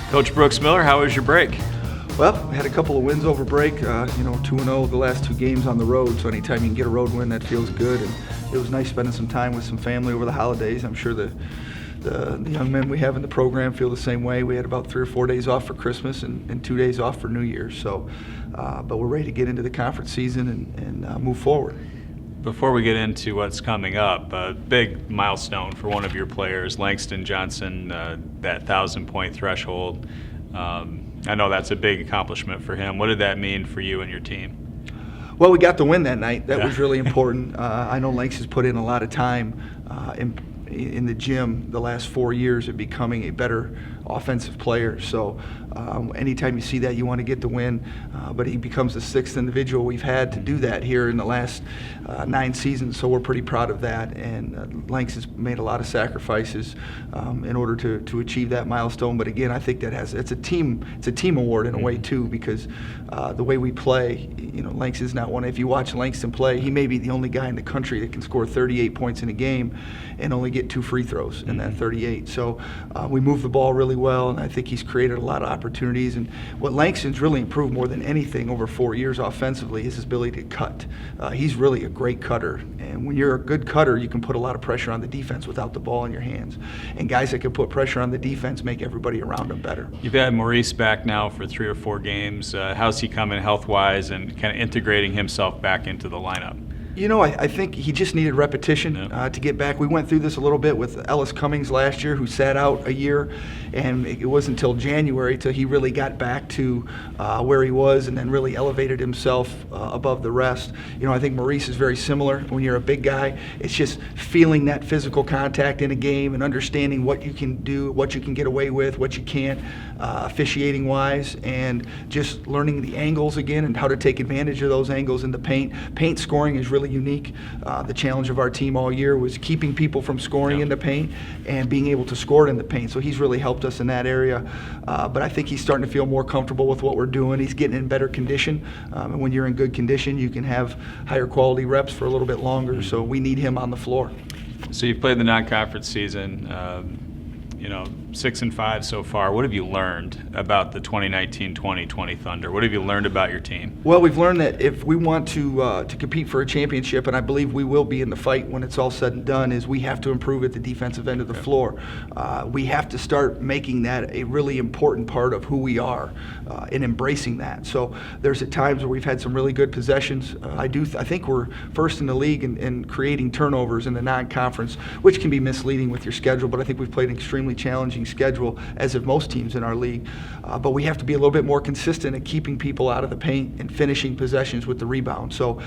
Coach Brooks Miller, how was your break? Well, we had a couple of wins over break, 2-0 the last two games on the road, so anytime you can get a road win, that feels good. And it was nice spending some time with some family over the holidays. I'm sure the young men we have in the program feel the same way. We had about 3 or 4 days off for Christmas and 2 days off for New Year's. So, but we're ready to get into the conference season and move forward. Before we get into what's coming up, a big milestone for one of your players, Langston Johnson, that 1,000-point threshold. I know that's a big accomplishment for him. What did that mean for you and your team? Well, we got the win that night. That was really important. I know Lanks has put in a lot of time in the gym the last 4 years of becoming a better offensive player. So anytime you see that, you want to get the win. But he becomes the 6th individual we've had to do that here in the last 9 seasons. So we're pretty proud of that. And Lanks has made a lot of sacrifices in order to achieve that milestone. But again, I think it's a team award in a way too, because the way we play, Lanks is not one. If you watch Langston play, he may be the only guy in the country that can score 38 points in a game and only get 2 free throws in that 38. So we move the ball really well, and I think he's created a lot of opportunities. And what Langston's really improved more than anything over 4 years offensively is his ability to cut. He's really a great cutter, and when you're a good cutter, you can put a lot of pressure on the defense without the ball in your hands. And guys that can put pressure on the defense make everybody around them better. You've had Maurice back now for 3 or 4 games. How's he coming health-wise and kind of integrating himself back into the lineup? I think he just needed repetition to get back. We went through this a little bit with Ellis Cummings last year, who sat out a year, and it wasn't until January till he really got back to where he was and then really elevated himself above the rest. I think Maurice is very similar. When you're a big guy, it's just feeling that physical contact in a game and understanding what you can do, what you can get away with, what you can't, officiating-wise, and just learning the angles again and how to take advantage of those angles in the paint. Paint scoring is really unique. The challenge of our team all year was keeping people from scoring in the paint and being able to score it in the paint. So he's really helped us in that area. But I think he's starting to feel more comfortable with what we're doing. He's getting in better condition. And when you're in good condition, you can have higher quality reps for a little bit longer. So we need him on the floor. So you've played the non-conference season. 6-5 so far. What have you learned about the 2019-2020 Thunder? What have you learned about your team? Well, we've learned that if we want to compete for a championship, and I believe we will be in the fight when it's all said and done, is we have to improve at the defensive end of the floor. We have to start making that a really important part of who we are and embracing that. So there's at times where we've had some really good possessions. I think we're first in the league in creating turnovers in the non-conference, which can be misleading with your schedule, but I think we've played an extremely challenging schedule, as have most teams in our league. But we have to be a little bit more consistent at keeping people out of the paint and finishing possessions with the rebound. So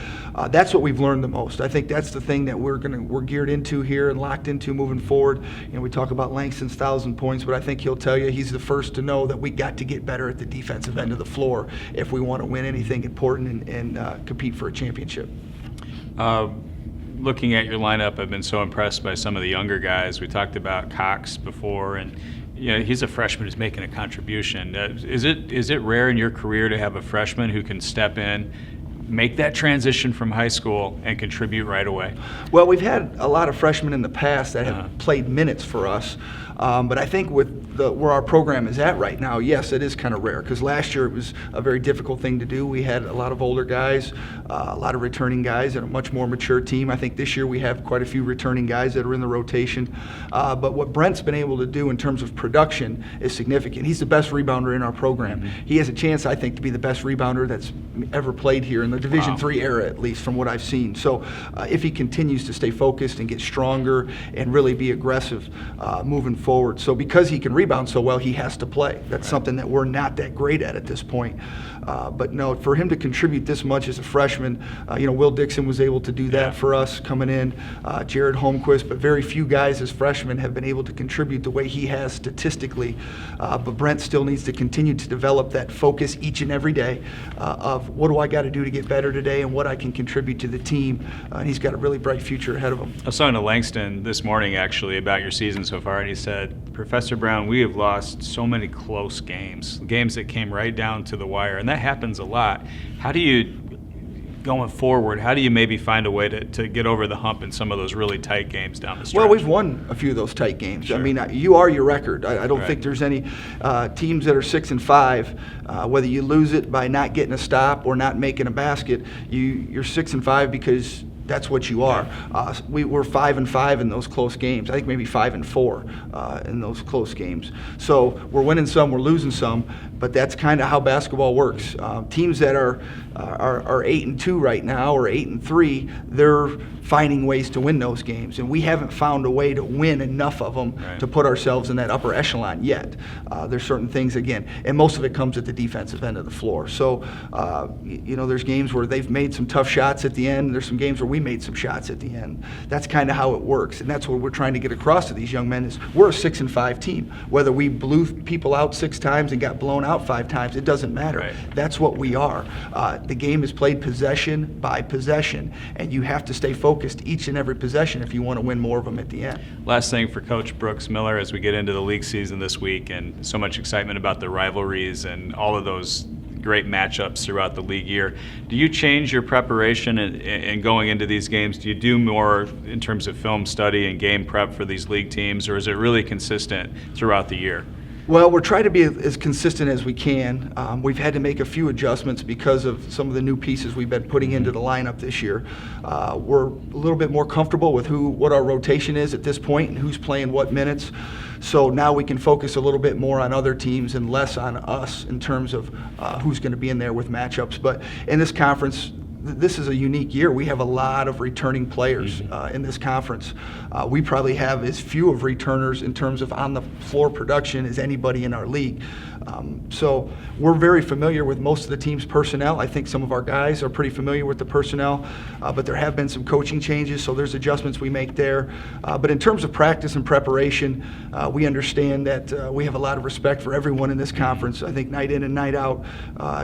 that's what we've learned the most. I think that's the thing that we're geared into here and locked into moving forward. We talk about Langston's 1,000 points, but I think he'll tell you he's the first to know that we got to get better at the defensive end of the floor if we want to win anything important and compete for a championship. Looking at your lineup, I've been so impressed by some of the younger guys. We talked about Cox before, and he's a freshman who's making a contribution. Is it rare in your career to have a freshman who can step in, make that transition from high school, and contribute right away? Well, we've had a lot of freshmen in the past that have played minutes for us. But I think with where our program is at right now, yes, it is kind of rare, because last year it was a very difficult thing to do. We had a lot of older guys, a lot of returning guys, and a much more mature team. I think this year we have quite a few returning guys that are in the rotation. But what Brent's been able to do in terms of production is significant. He's the best rebounder in our program. He has a chance, I think, to be the best rebounder that's ever played here in the Division III era, at least from what I've seen. So if he continues to stay focused and get stronger and really be aggressive moving forward. So because he can rebound so well, he has to play. That's something that we're not that great at this point. But no, for him to contribute this much as a freshman, Will Dixon was able to do that for us coming in, Jared Holmquist, but very few guys as freshmen have been able to contribute the way he has statistically. But Brent still needs to continue to develop that focus each and every day of what do I got to do to get better today and what I can contribute to the team. And he's got a really bright future ahead of him. I was talking to Langston this morning, actually, about your season so far, and he said, Professor Brown, we have lost so many close games that came right down to the wire, and that happens a lot. How do you going forward, how do you maybe find a way to get over the hump in some of those really tight games down the stretch? Well, we've won a few of those tight games. Sure. I mean, you are your record. I don't Right. think there's any teams that are 6-5. Whether you lose it by not getting a stop or not making a basket, you're 6-5 because that's what you are. We're 5-5 in those close games. I think maybe 5-4 in those close games. So we're winning some, we're losing some, but that's kind of how basketball works. Teams that are 8-2 right now or 8-3, they're finding ways to win those games, and we haven't found a way to win enough of them Right. to put ourselves in that upper echelon yet. There's certain things, again, and most of it comes at the defensive end of the floor. So, there's games where they've made some tough shots at the end. There's some games where we made some shots at the end. That's kind of how it works, and that's what we're trying to get across to these young men is we're a 6-5 team. Whether we blew people out 6 times and got blown out 5 times, it doesn't matter. Right. That's what we are. The game is played possession by possession, and you have to stay focused each and every possession if you want to win more of them at the end. Last thing for Coach Brooks Miller as we get into the league season this week, and so much excitement about the rivalries and all of those great matchups throughout the league year. Do you change your preparation and going into these games? Do you do more in terms of film study and game prep for these league teams, or is it really consistent throughout the year? Well, we're trying to be as consistent as we can. We've had to make a few adjustments because of some of the new pieces we've been putting into the lineup this year. We're a little bit more comfortable with what our rotation is at this point and who's playing what minutes. So now we can focus a little bit more on other teams and less on us in terms of who's going to be in there with matchups. But in this conference, this is a unique year. We have a lot of returning players in this conference. We probably have as few of returners in terms of on-the-floor production as anybody in our league. So we're very familiar with most of the team's personnel. I think some of our guys are pretty familiar with the personnel, but there have been some coaching changes, so there's adjustments we make there. But in terms of practice and preparation, we understand that we have a lot of respect for everyone in this conference. I think night in and night out,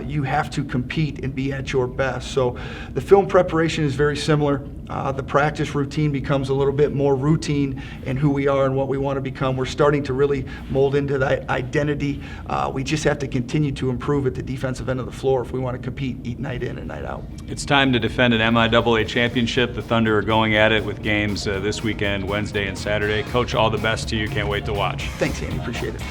you have to compete and be at your best. So the film preparation is very similar. The practice routine becomes a little bit more routine in who we are and what we want to become. We're starting to really mold into that identity. We just have to continue to improve at the defensive end of the floor if we want to compete night in and night out. It's time to defend an MIAA championship. The Thunder are going at it with games this weekend, Wednesday and Saturday. Coach, all the best to you. Can't wait to watch. Thanks, Andy. Appreciate it.